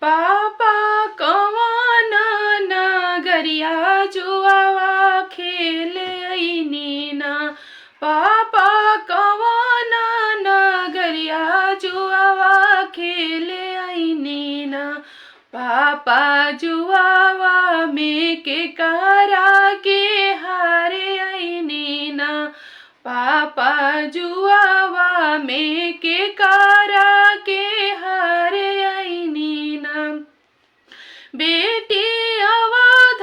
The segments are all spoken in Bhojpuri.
पापा कवन नगरिया जुआवा खेले ऐनी ना। पापा कवन नगरिया जुआवा खेले ऐनी ना। पापा जुआवा में के करा के हारे ऐनी ना। पापा जुआवा में के करा के हारे ऐनी ना। बेटी अवध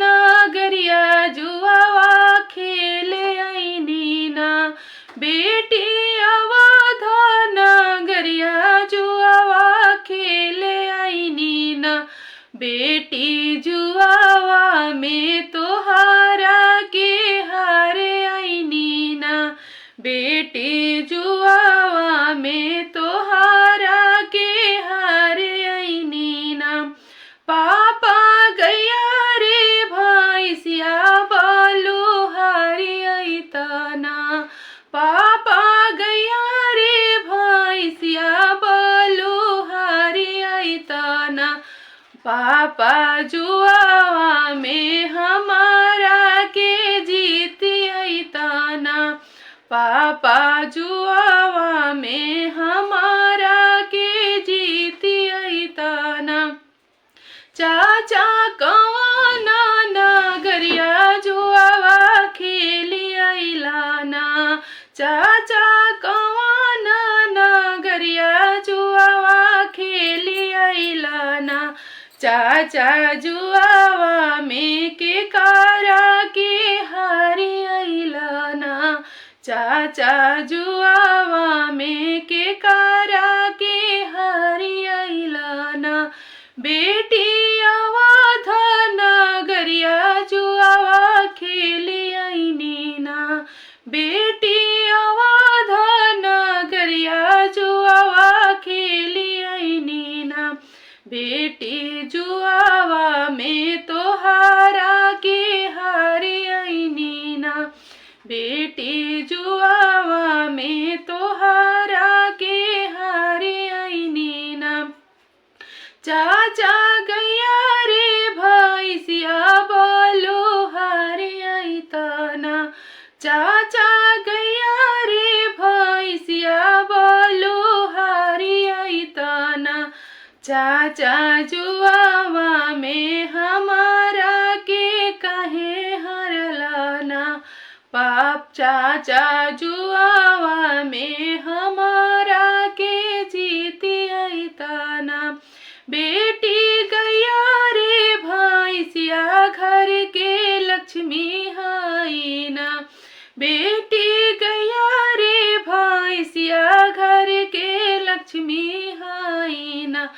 नगरिया जुआवा खेले ऐनी ना। बेटी अवध नगरिया जुआवा खेले ऐनी ना। बेटी जुआवा में तोहारा के हारे ऐनी ना। बेटी जुआवा में तोहारा के हारे ऐनी ना। पापा गैया रे भैंसिया बलुहारी ऐतना। पापा गैया रे भैंसिया बलुहारी ऐतना। पापा जुआवा में हमारा के जीती ऐतना। पापा जुआवा में हमारा के जीती ऐतना। चाचा कवन नगरिया जुआवा खेली ऐलाना। चाचा कवन नगरिया जुआवा खेली ऐलाना। चाचा जुआवा में के करा के हारी ऐलाना। चाचा जुआवा में के करा के हारी ऐलाना। बेटी अवध नगरिया जुआवा खेली ऐनी ना। बेटी अवध नगरिया जुआवा खेली ऐनी ना। बेटी जुआवा में तोहारा के हारे ऐनी ना। बेटी जुआवा में तोहारा के हारे ऐनी ना। चाचा गैया रे भैंसिया बलुहारी ऐतना। चाचा गैया रे भैंसिया बलुहारी ऐतना। चाचा जुआवा में हमारा के काहे हरलाना। पाप चाचा जुआवा में हमारा के जीती ऐतना। बेटी गैया रे भैंसिया घर के लक्ष्मी है ना। बेटी गैया रे भैंसिया घर के लक्ष्मी है ना।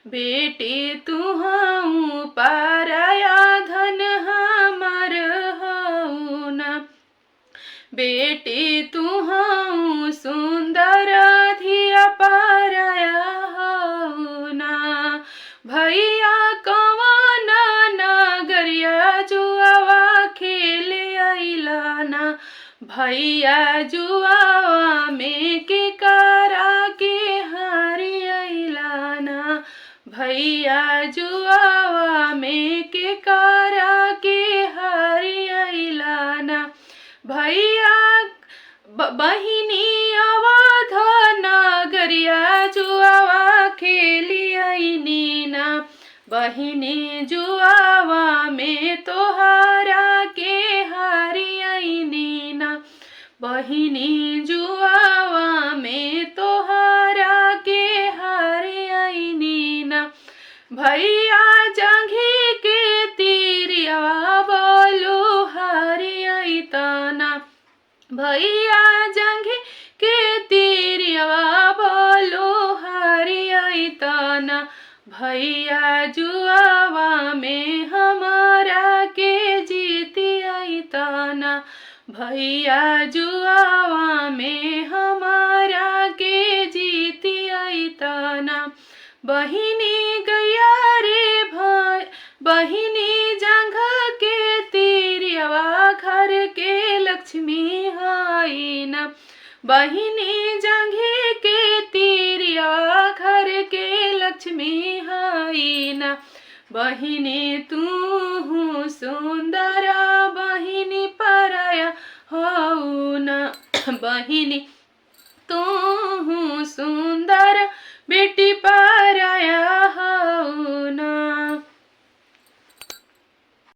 बेटी तुहू पाराया धन हमर हऊ ना। बेटी तुहू सुंदर धिया पाराया हऊ ना। भैया कवन नगरिया जुआवा खेले ऐलाना। भैया जुआवा में के करा के हारी ऐलाना। भैया जुआवा में के करा के हारी ऐलाना। भैया बहिनी अवध नगरिया जुआवा खेली ऐनी ना। बहिनी जुआवा में तोहारा के हारी ऐनी ना। बहिनी जुआवा में तोहारा के हारी ऐनी ना। भैया जंघी के तीरिया बलुहारी ऐतना। भैया जंघी के तीरिया बलुहारी ऐतना। भैया जुआवा में हमारा के जीती ऐतना। भैया जुआवा में हमारा के जीती ऐतना। बहिनी गैया रे बहिनी जंघ के तीरिया घर के लक्ष्मी है ना। बहिनी जंघे के तीरिया घर के लक्ष्मी है बहिनी तू सुंदर बहिनी पराया हौ न बहिनी तू सुंदर बेटी